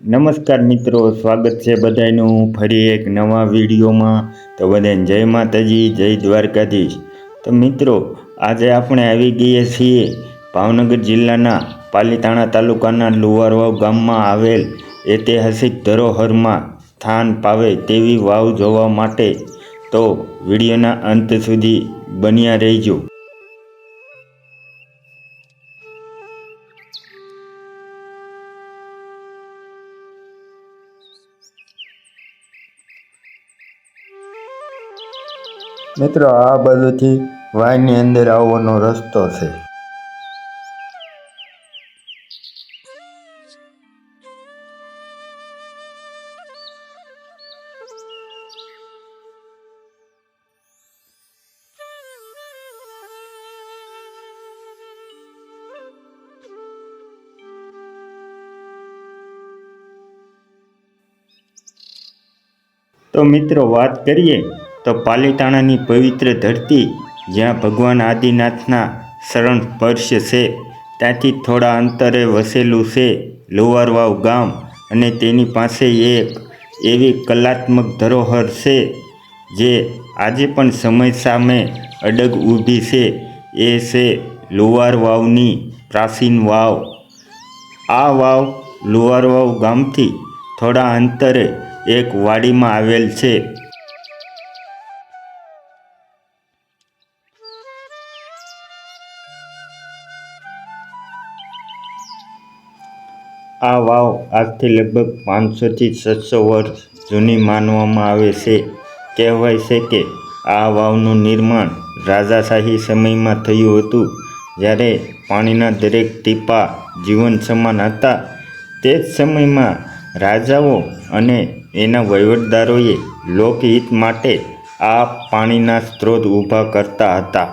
નમસ્કાર મિત્રો, સ્વાગત છે બધાનું ફરી એક નવા વિડીયોમાં। તો બધાને જય માતાજી, જય દ્વારકાધીશ। તો મિત્રો, આજે આપણે આવી ગયા છીએ ભાવનગર જિલ્લાના પાલીતાણા તાલુકાના લુવારવાવ ગામમાં આવેલ ઐતિહાસિક ધરોહરમાં સ્થાન પાવે તેવી વાવ જોવા માટે। તો વિડીયોના અંત સુધી બન્યા રહેજો। મિત્રો, આ બાજુથી વાયની અંદર આવવાનો રસ્તો છે। તો મિત્રો, વાત કરીએ તો પાલીતાણાની પવિત્ર ધરતી, જ્યાં ભગવાન આદિનાથના શરણ સ્પર્શ છે, ત્યાંથી થોડા અંતરે વસેલું છે લુવારવાવ ગામ। અને તેની પાસે એક એવી કલાત્મક ધરોહર છે જે આજે પણ સમય સામે અડગ ઊભી છે। એ છે લુવારવાવની પ્રાચીન વાવ। આ વાવ લુવારવાવ ગામથી થોડા અંતરે એક વાડીમાં આવેલ છે। આ વાવ આજથી લગભગ 500 થી 700 વર્ષ જૂની માનવામાં આવે છે। કહેવાય છે કે આ વાવનું નિર્માણ રાજાશાહી સમયમાં થયું હતું, જ્યારે પાણીના દરેક ટીપાં જીવન સમાન હતા। તે જ સમયમાં રાજાઓ અને એના વહીવટદારોએ લોકહિત માટે આ પાણીના સ્ત્રોત ઊભા કરતા હતા।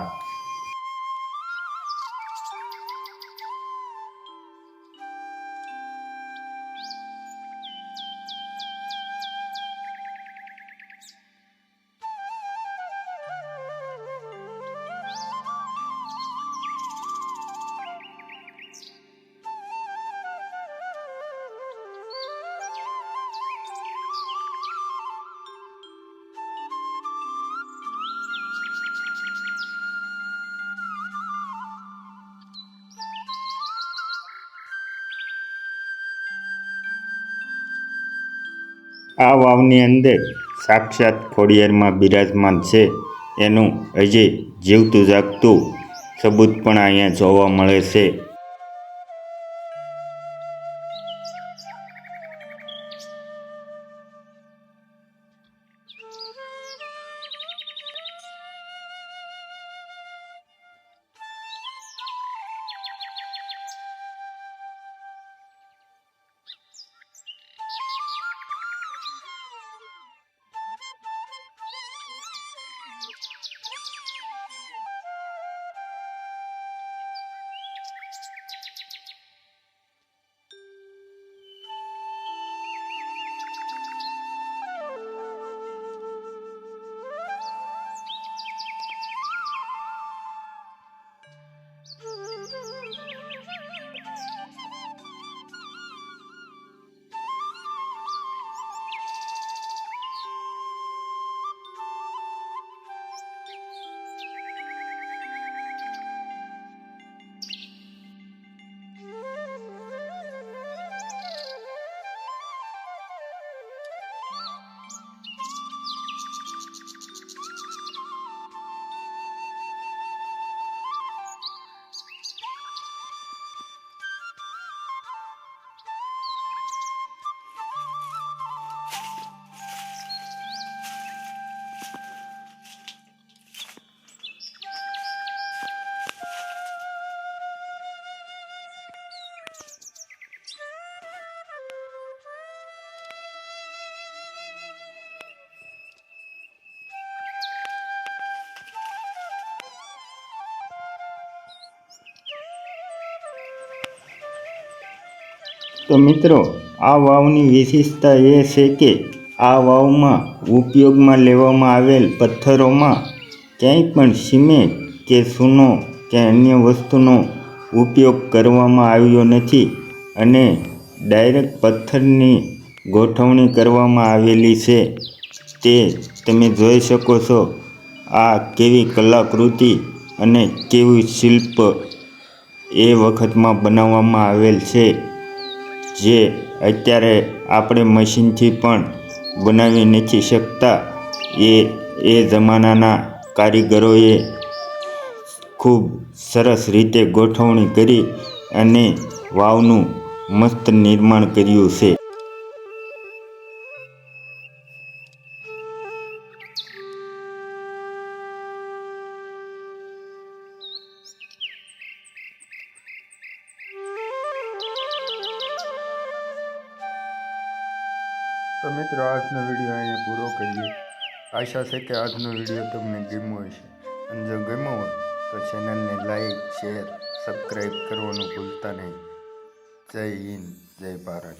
આ વાવની અંદર સાક્ષાત ખોડિયારમાં બિરાજમાન છે એનું હજી જીવતું જાગતું સબૂત પણ અહીંયા જોવા મળે છે। તો મિત્રો, આ વાવની વિશેષતા એ છે કે આ વાવમાં ઉપયોગમાં લેવામાં આવેલ પથ્થરોમાં ક્યાંય પણ સિમેન્ટ કે ચૂનો કે અન્ય વસ્તુનો ઉપયોગ કરવામાં આવ્યો નથી અને ડાયરેક્ટ પથ્થરની ગોઠવણી કરવામાં આવેલી છે. તે તમે જોઈ શકો છો. આ કેવી કલાકૃતિ અને કેવું શિલ્પ એ વખતમાં બનાવવામાં આવેલ છે, જે અત્યારે આપણે મશીનથી પણ બનાવી નથી શકતા. એ જમાનાના કારીગરોએ ખૂબ સરસ રીતે ગોઠવણી કરી અને વાવનું મસ્ત નિર્માણ કર્યું છે. તો મિત્રો, આજનો વિડીયો અહીંયા પૂરો કરીએ. આશા છે કે આજનો વિડીયો તમને ગમ્યો હશે, અને જો ગમ્યો હોય તો ચેનલને લાઈક, શેર, સબસ્ક્રાઈબ કરવાનું ભૂલતા નહીં. જય હિન્દ, જય ભારત.